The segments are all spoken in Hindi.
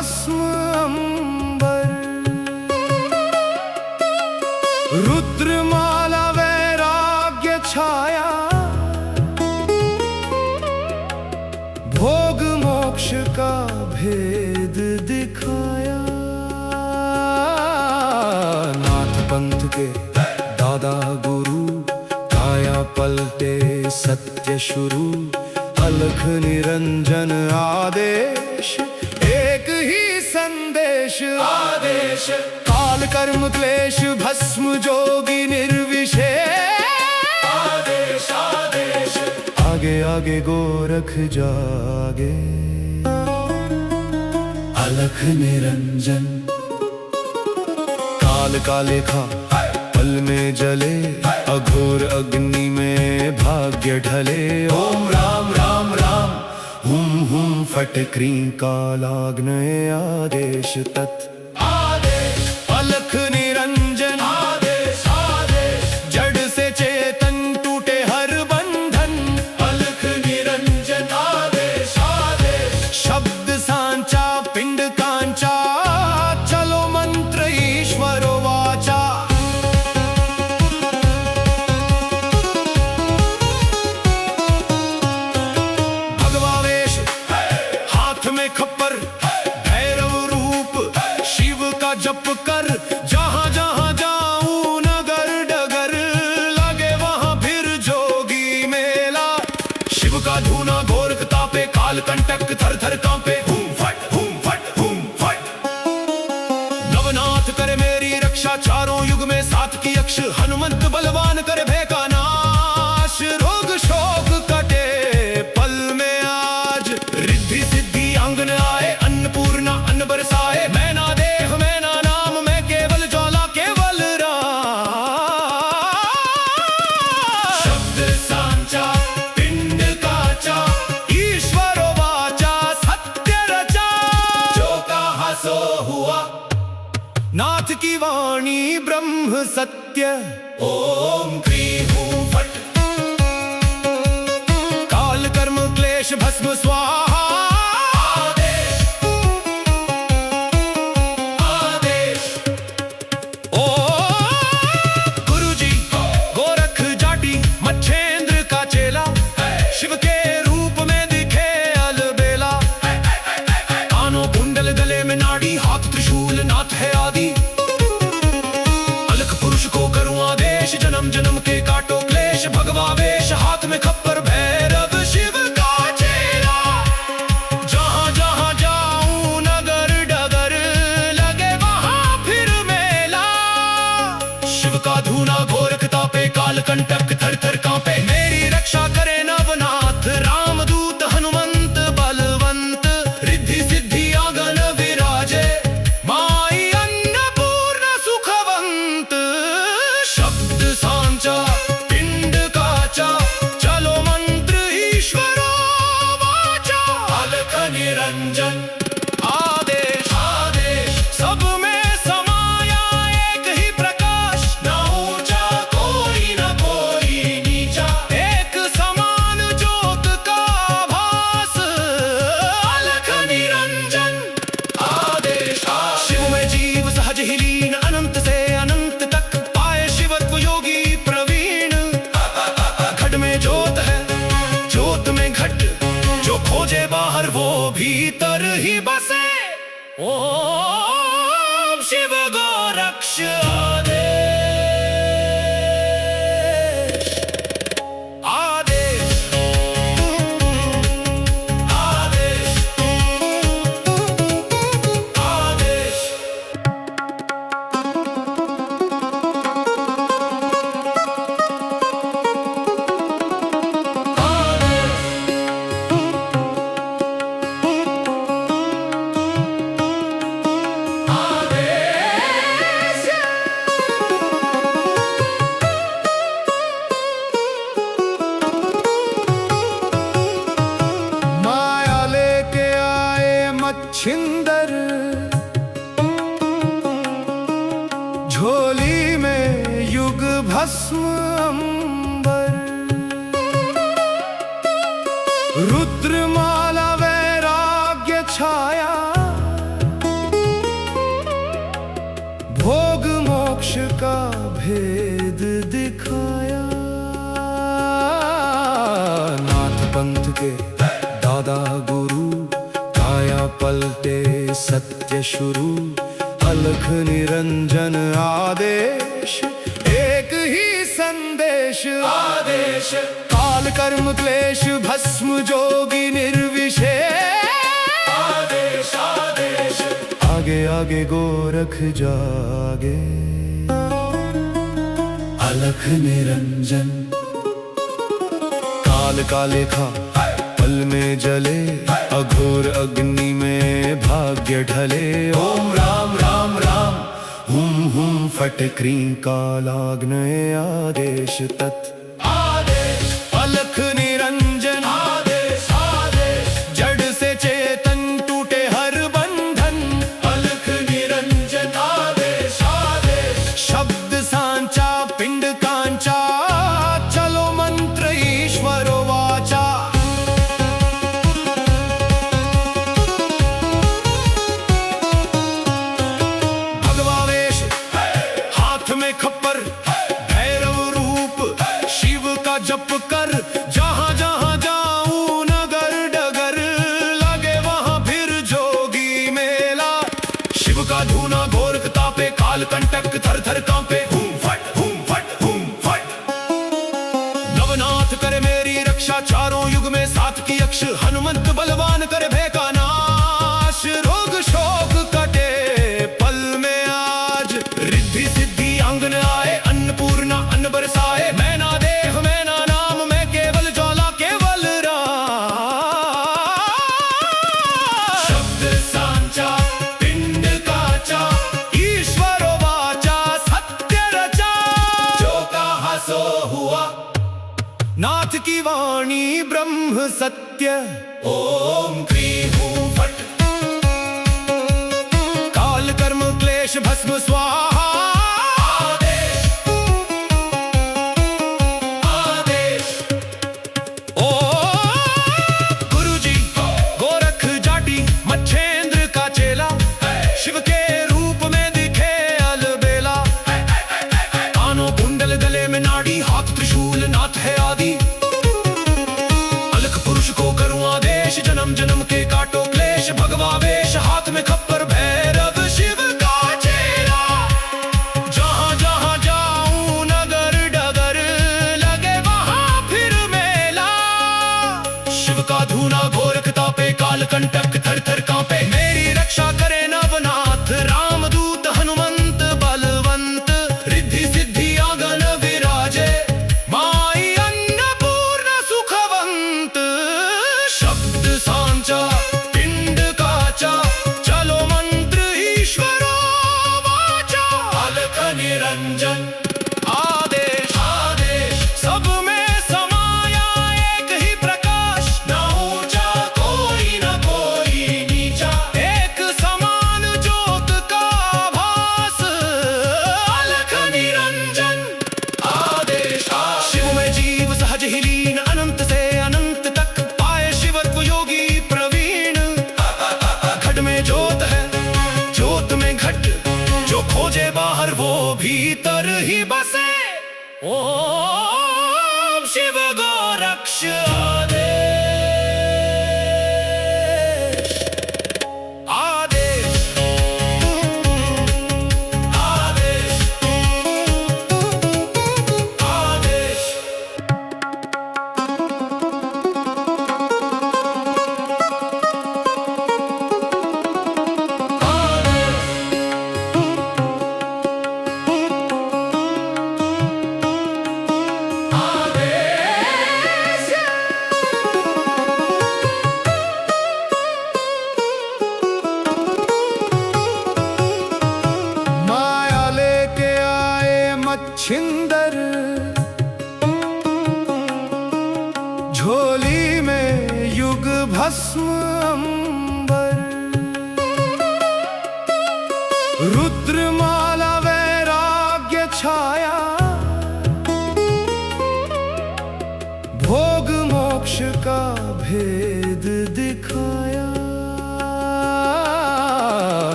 भस्म अंबर, रुद्रमाला वैराग्य छाया, भोग मोक्ष का भेद दिखाया। नाथ पंथ के दादा गुरु, काया पलटे सत्य शुरू, अलख निरंजन आदेश, एक ही संदेश आदेश। काल कर्म क्लेश भस्म जोगी निर्विशेष, आदेश आदेश। आगे आगे गोरख जागे, अलख निरंजन। काल का लेखा पल में जले, अघोर अग्नि में भाग्य ढले। ओम राम राम राम, हुम फट क्रीं कालाग्नये आदेश तत् आदेश। अलख निरंजन आदेश आदेश, जड़ से चेतन टूटे हर बंधन। अलख निरंजन आदेश आदेश, शब्द सांचा पिंड कांचा, चलो मंत्र ईश्वरो वाचा। भगवावेश हाथ में खप्पर, भैरव रूप शिव का जप कर। जहां जहां जाऊं नगर डगर, लगे वहां फिर जोगी मेला। शिव का धूना गोरख तापे, काल कंटक थर थर कांपे। हुम फट हुम फट हुम फट। नवनाथ करे मेरी रक्षा, चारों युग में सात की अक्ष। हनुमंत बलवान करे भय का नाश, रोग शोक कटे पल में आज। रिद्धि सिद्धि आंगन आए, अन्नपूर्णा अन्न बरसाए। मैं ना देह मैं ना नाम, मैं केवल ज्वाला केवल राम। शब्द सांचा पिंड काचा, ईश्वर वाचा सत्य रचा। जो कहा सो हुआ, नाथ की वाणी ब्रह्म सत्य। ओम क्रीं हूं फट, काल कर्म क्लेश भस्म स्वाहा। आदेश आदेश। ओ गुरुजी गोरख जाटी, मच्छेंद्र का चेला। शिव के रूप में दिखे अलबेला। कानों कुंडल गले में नाड़ी, हाथ त्रिशूल नाथ है आदि। अलख पुरुष को करूं आदेश, जन्म जन्म के काटो क्लेश। भगवावेश हाथ में खप्पर, भैरव शिव का चेला। जहां जहां जाऊं नगर डगर, लगे वहां फिर मेला। शिव का धूना गोरख तापे, काल कंटक थर थर कांपे। मेरी रक्षा करे नवनाथ, रामदूत हनुमंत बलवंत। रिद्धि सिद्धि आंगन विराजे, माई अन्नपूर्णा सुखवंत। शब्द सांचा पिंड काचा, चलो मंत्र ईश्वरो वाचा। अलख निरंजन आदेश आदेश, सब में समाया एक ही प्रकाश। न ऊंचा कोई न कोई नीचा, एक समान ज्योत का भास। अलख निरंजन आदेश आदेश। शिव में जीव सहज ही लीन, अनंत से अनंत तक पाए शिवत्व योगी प्रवीण। घट में ज्योत है ज्योत में घट, जो खोजे बाहर वो भीतर ही बसे। ओम शिव गोरक्ष आदेश आदेश आदेश आदेश। छिंदर झोली में युग भस्म अंबर, रुद्रमाला वैराग्य छाया, के दादा गुरु, काया पलटे सत्य शुरू, अलख निरंजन आदेश, एक ही संदेश आदेश, काल कर्म क्लेश भस्म जोगी निर्विशेष आदेश आदेश, आगे आगे गोरख जागे, अलख निरंजन, काल का लेखा पल में जले, अघोर अग्नि में भाग्य ढले, ओम राम राम राम हुम फट क्रीं कालाग्नये आदेश तत् आदेश, अलख निरंजन आदेश आदेश, जड़ से चेतन टूटे हर बंधन, अलख निरंजन आदेश आदेश, शब्द सांचा पिंड कांचा, चलो मंत्र ईश्वरो वाचा, भगवावेश हाथ में खप्पर, भैरव रूप शिव का जप कर, जहां जहां जाऊं नगर डगर, लगे वहां फिर जोगी मेला, शिव का धूना गोरख तापे, काल कंटक थर थर कांपे, हुम फट हुम फट हुम फट, नवनाथ करे मेरी रक्षा, चारों युग में सात की यक्ष, हनुमंत बलवान करे भय का नाश, रोग शोक कटे पल में आज, रिद्धि सिद्धि आंगन आए, अन्नपूर्णा अन्न बरसाए, मैं ना देह मैं ना नाम, मैं केवल ज्वाला केवल राम, शब्द सांचा पिंड काचा, ईश्वर वाचा सत्य रचा, जो कहा सो हुआ, नाथ की वाणी ब्रह्म सत्य, ओम क्रीं हूं फट, काल कर्म क्लेश भस्म स्वाहा आदेश आदेश, ओ गुरुजी गोरख जाटी मच्छेंद्र का चेला, शिव के रूप में दिखे अलबेला, कानों कुंडल गले में नाड़ी, हाथ त्रिशूल नाथ है आदि, अलख पुरुष को करूं आदेश, जन्म जन्म के काटो क्लेश, भगवावेश हाथ में खप्पर, भैरव शिव का चेला, जहां जहां जाऊं नगर डगर, लगे वहां फिर मेला, शिव का धूना गोरख तापे, काल कंटक थर थर कांपे, मेरी रक्षा करे नवनाथ रामदूत, हनुमंत बलवंत, रिद्धि सिद्धि आंगन विराजे, माई अन्नपूर्ण सुखवंत, शब्द सांचा पिंड काचा, चलो मंत्र ईश्वरो वाचा, अलख निरंजन आदेश आदेश, सब में समाया एक ही प्रकाश, न ऊंचा कोई न कोई नीचा, एक समान ज्योत का भास, अलख निरंजन आदेश आदेश, शिव में जीव सहज ही लीन, अनंत से अनंत तक पाए शिवत्व योगी प्रवीण, घट में ज्योत है ज्योत में घट, जो खोजे बाहर वो भीतर ही बसे, ओम शिव गोरक्ष आदेश आदेश आदेश आदेश, माया लेके आए मच्छिंदर, झोली में युग भस्म अंबर, रुद्रमाला वैराग्य छाया, भोग मोक्ष का भेद दिखाया,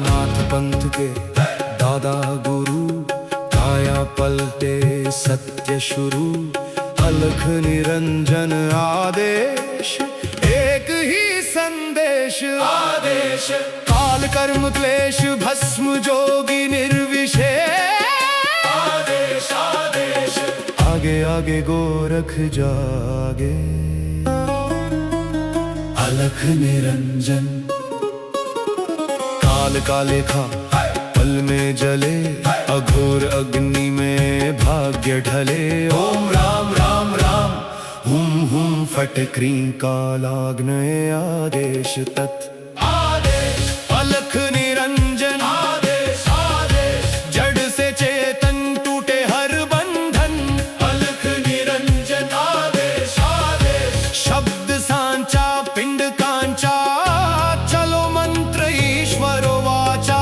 नाथ पंथ के दादा गुरु, काया पलटे सत्य शुरू, अलख निरंजन आदेश, आदेश काल कर्म क्लेश भस्म जोगी निर्विशेष आदेश आदेश आगे आगे गोरख जागे अलख निरंजन काल काले खा पल में जले अघोर अग्नि में भाग्य ढले ओम राम राम राम हुम फट क्रीं कालाग्नये आदेश तत् आदेश अलख निरंजन आदेश आदेश जड़ से चेतन टूटे हर बंधन अलख निरंजन आदेश आदेश शब्द सांचा पिंड कांचा चलो मंत्र ईश्वरो वाचा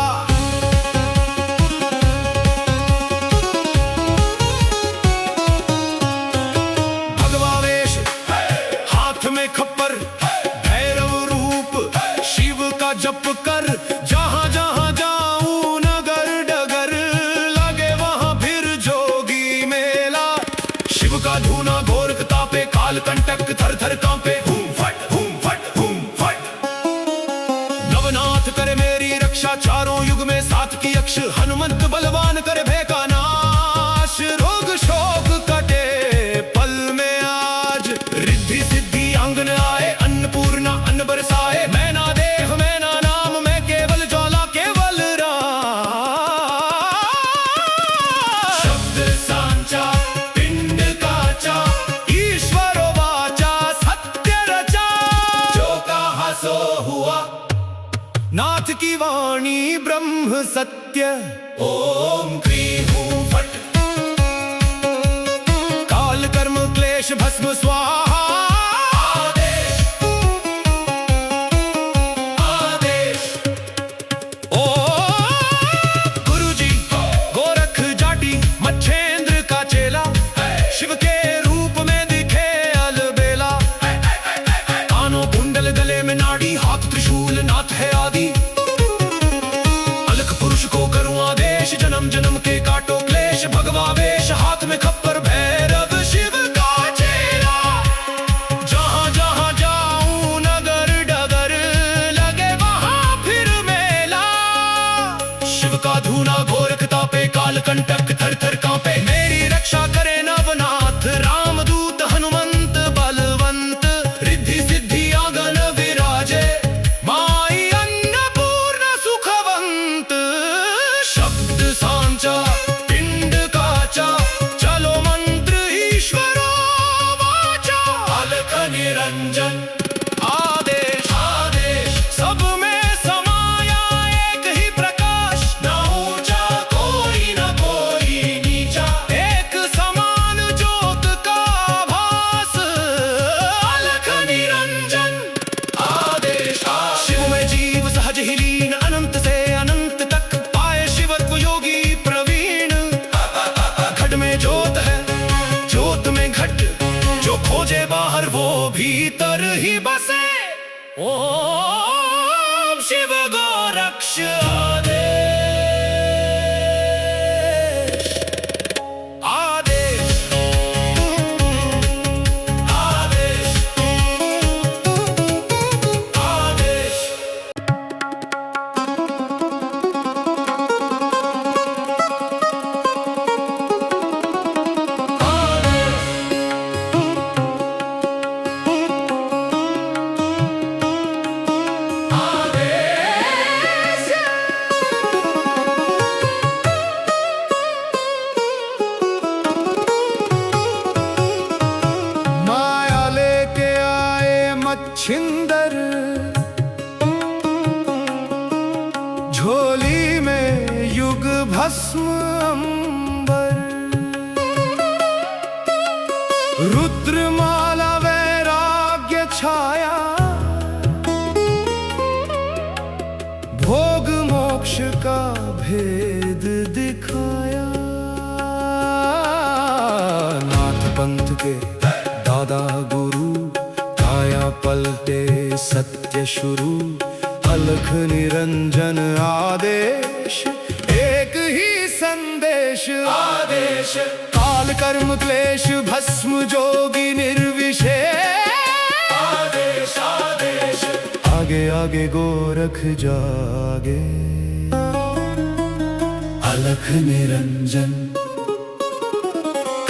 खप्पर भैरव रूप शिव का जप कर जहां जहां जाऊं नगर डगर लगे वहां फिर जोगी मेला शिव का धूना गोरख तापे काल कंटक थर थर कांपे हूं फट नवनाथ करे मेरी रक्षा चारों युग में सात की अक्ष हनुमंत बलवान करे भय का नाश रोग शोक कटे पल में आज रिद्धि सिद्धि आंगन आए अन्नपूर्णा अन्न बरसाए मैं ना देह मैं ना नाम मैं केवल ज्वाला केवल राम शब्द सांचा पिंड काचा ईश्वर वाचा सत्य रचा जो कहा सो हुआ नाथ की वाणी ब्रह्म सत्य ओम क्रीं हूं फट काल कर्म क्लेश भस्म स्वाहा शिव के रूप में दिखे अलबेला कानों कुंडल गले में नाड़ी हाथ त्रिशूल नाथ है आदि अलख पुरुष को करूं आदेश जन्म जन्म के काटो क्लेश भगवा वेश हाथ में खप्पर भैरव शिव का चेला जहां जहां जाऊं नगर डगर लगे वहां फिर मेला शिव का धूना गोरख तापे काल कंटक थर थर कांपे मेरी रक्षा करे नवनाथ रामदूत हनुमंत बलवंत रिद्धि सिद्धि आंगन विराजे माई अन्नपूर्ण सुखवंत शब्द सांचा पिंड काचा चलो मंत्र ईश्वरो वाचा अलख निरंजन आदेश आदेश सब में समाया एक ही प्रकाश न ऊंचा कोई न कोई नीचा एक समान ज्योत का भास अलख निरंजन आदेश शिव में जीव सहज ही लीन अनंत से अनंत तक पाए शिवत्व योगी प्रवीण घट में ज्योत है ज्योत में घट जो खोजे बाहर वो भीतर ही बसे ओम शिव गोरक्ष आदेश आदेश आदेश माया लेके आए मच्छिंदर झोली में युग भस्म अंबर रुद्रमाला वैराग्य छाया भोग मोक्ष का भेद दिखाया नाथ पंथ के दादा गुरु काया पलटे सत्य शुरू अलख निरंजन आदेश एक ही संदेश आदेश काल कर्म क्लेश भस्म जोगी निर्विशेष आदेश आदेश आगे आगे गोरख जागे। अलख निरंजन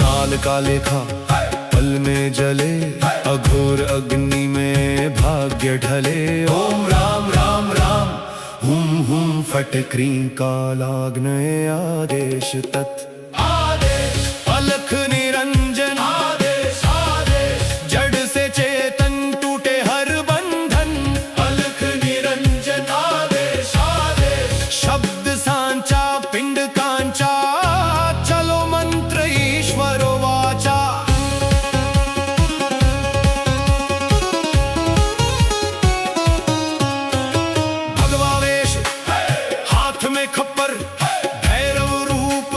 काल का लेखा पल में जले, अघोर अग्नि में भाग्य ढले। ओम राम राम राम हुम फट क्रीं कालाग्नये आदेश तत् आदेश। अलख निरंजन आदेश आदेश, जड़ से चेतन टूटे हर बंधन। अलख निरंजन आदेश आदेश, शब्द सांचा पिंड कांचा, चलो मंत्र ईश्वरो वाचा। भगवावेश हाथ में खप्पर, भैरव रूप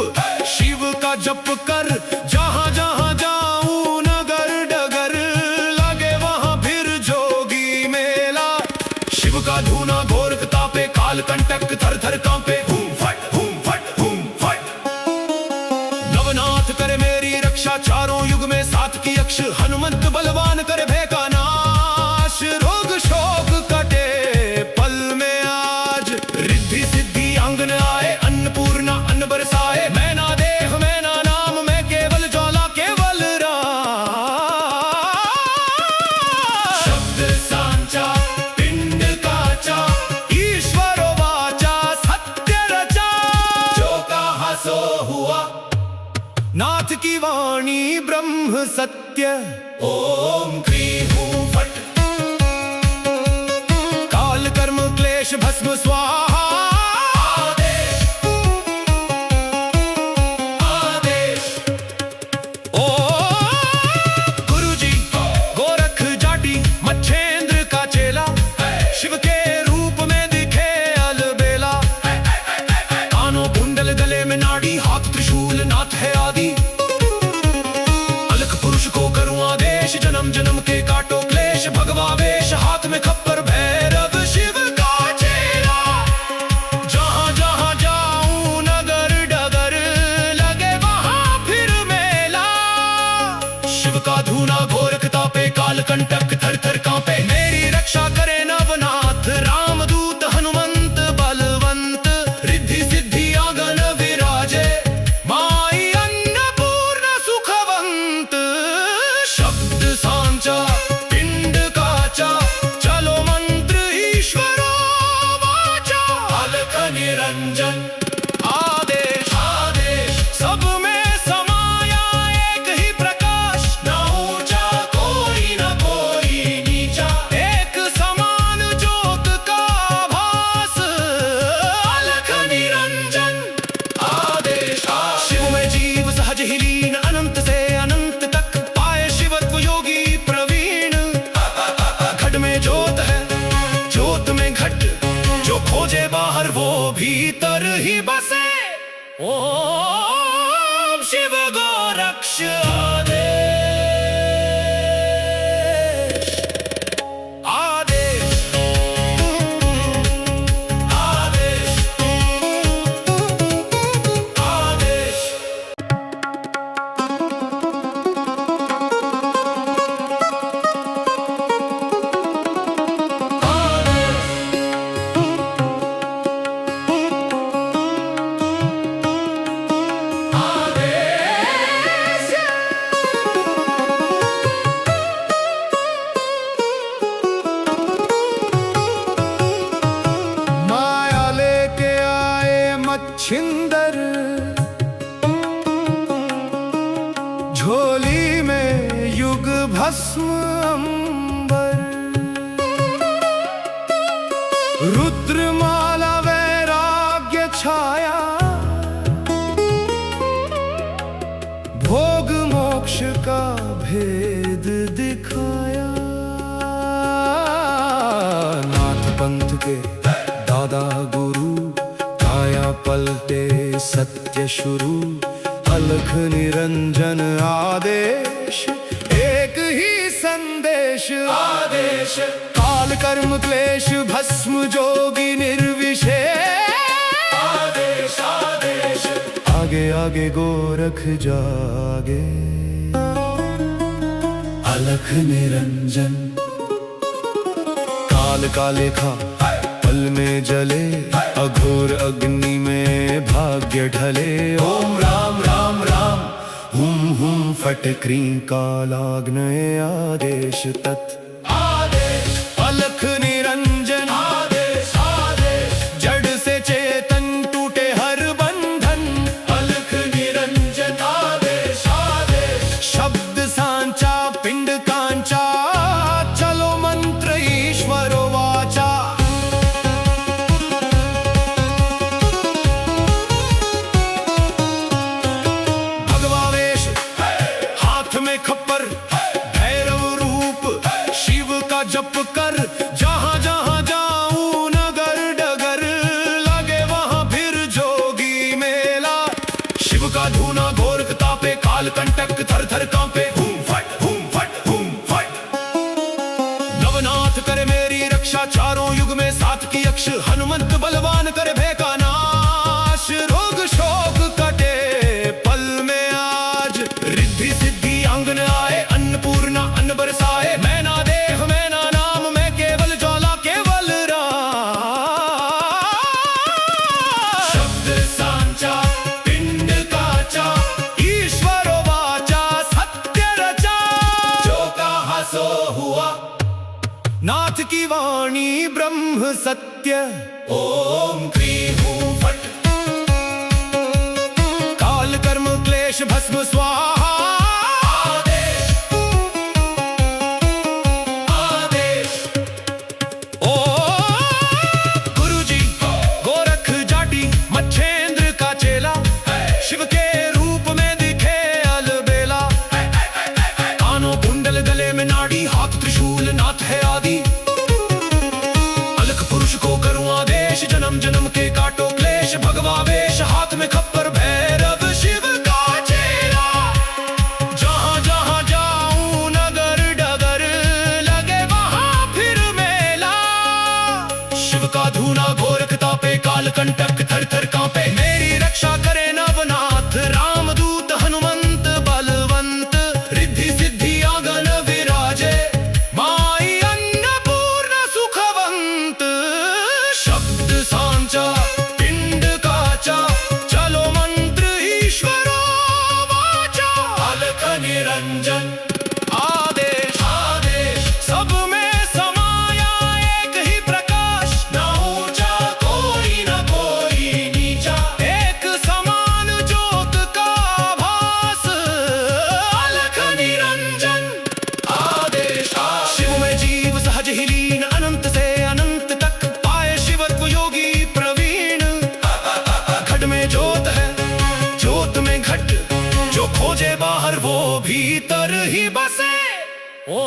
शिव का जप कर। जहां जहां जाऊं नगर डगर, लगे वहां फिर जोगी मेला। शिव का धूना गोरख तापे, काल कंटक थर थर कांपे। हुम फट हुम फट। नवनाथ करे मेरी रक्षा, चारों युग में सात की अक्ष। हनुमंत बलवान करे भय का नाश, रोग शोक कटे पल में आज। रिद्धि सिद्धि आंगन आए, अन्नपूर्णा अन्न बरसाए। मैं ना देह मैं ना नाम, मैं केवल ज्वाला केवल राम। शब्द सांचा पिंड काचा, ईश्वर वाचा सत्य रचा। जो कहा सो हुआ, नाथ की वाणी ब्रह्म सत्य। ओम क्रीं हूं फट, काल कर्म क्लेश भस्म स्वाहा। आदेश आदेश। ओ गुरुजी गोरख जाटी, मच्छेंद्र का चेला। शिव के रूप में दिखे अलबेला। कानों कुंडल गले में नाड़ी, हाथ त्रिशूल नाथ है आदि। अलख पुरुष को करूं आदेश, जन्म जन्म के काटो क्लेश। भगवावेश हाथ में खप्पर, भैरव शिव का चेला। जहां जहां जाऊं नगर डगर, लगे वहां फिर मेला। शिव का धूना गोरख तापे, काल कंटक थर थर कांपे। मेरी रक्षा करे नवनाथ, रामदूत हनुमंत बलवंत। रिद्धि सिद्धि आंगन विराजे, माई अन्नपूर्ण सुखवंत। शब्द सांचा पिंड काचा, चलो मंत्र ईश्वरो वाचा। अलख निरंजन आदेश आदेश, सब में समाया एक ही प्रकाश। न ऊंचा कोई न कोई नीचा, एक समान ज्योत का भास। अलख निरंजन आदेश आदेश। शिव में जीव सहज ही लीन, अनंत से अनंत तक पाए शिवत्व योगी प्रवीण। घट में ज्योत है ज्योत में घट, जो खोजे बाहर वो भीतर ही बसे। ओम शिव गोरक्ष आदेश आदेश आदेश आदेश। माया लेके आए मच्छिंदर, झोली में युग भस्म अंबर। रुद्रमाला वैराग्य छाया, भोग मोक्ष का भेद दिखाया। नाथ पंथ के दादा गुरु, काया पलटे सत्य शुरू। अलख निरंजन आदेश, एक ही संदेश आदेश। काल कर्म क्लेश भस्म जोगी निर्विशेष। आदेश आदेश। आगे आगे गोरख जागे। अलख निरंजन काल का लेखा पल में जले, अघोर अग्नि में भाग्य ढले। ओम राम राम राम हुम फट क्रीं कालाग्नये आदेश तत् आदेश। अलख निरंजन आदेश आदेश, जड़ से चेतन टूटे हर बंधन। अलख निरंजन आदेश आदेश, शब्द सांचा पिंड कांचा, चलो मंत्र ईश्वरो वाचा। भगवावेश हाथ में खप्पर, भैरव रूप शिव का जप कर। जहां जहां जाऊं नगर डगर, लगे वहां फिर जोगी मेला। शिव का धूना घोरक तापे, काल कंटक थर थर कांपे। हुम फट हुम फट हुम फट। नवनाथ करे मेरी रक्षा, चारों युग में सात की यक्ष। हनुमंत बलवान करे भय का नाश, रोग शोक कटे पल में आज। रिद्धि सिद्धि आंगन आए, अन्नपूर्णा अन्न बरसाए। मैं ना देह मैं ना नाम, मैं केवल ज्वाला केवल राम। शब्द सांचा पिंड काचा, ईश्वर वाचा सत्य रचा। जो कहा सो हुआ, नाथ की वाणी ब्रह्म सत्य। ओम क्रीं हूं फट, काल कर्म क्लेश भस्म स्वाहा। आदेश आदेश। ओ गुरुजी गोरख जाटी, मच्छेंद्र का चेला। शिव के रूप में दिखे अलबेला। कानों कुंडल गले में नाड़ी, हाथ त्रिशूल नाथ है आदि। अलख पुरुष को करूं आदेश, जन्म जन्म के काटो क्लेश। भगवावेश हाथ में खप्पर, भैरव शिव का चेला। जहां जहां जाऊं नगर डगर, लगे वहां फिर मेला। शिव का धूना घोरक तापे, काल कंटक थर थर कांपे। मेरी रक्षा करे नवनाथ, रामदूत हनुमंत बलवंत। रिद्धि सिद्धि आंगन विराजे, माई अन्नपूर्ण सुखवंत। शब्द सांचा पिंड काचा, चलो मंत्र ईश्वरो वाचा। अलख निरंजन आदेश आदेश, सब में समाया एक ही प्रकाश। न ऊंचा कोई न कोई नीचा, एक समान ज्योत का भास। अलख निरंजन आदेश आदेश। शिव में जीव सहज ही लीन, अनंत से अनंत तक पाए शिवत्व योगी प्रवीण। घट में ज्योत है ज्योत में घट, जो खोजे बाहर वो भीतर ही बसे। ओ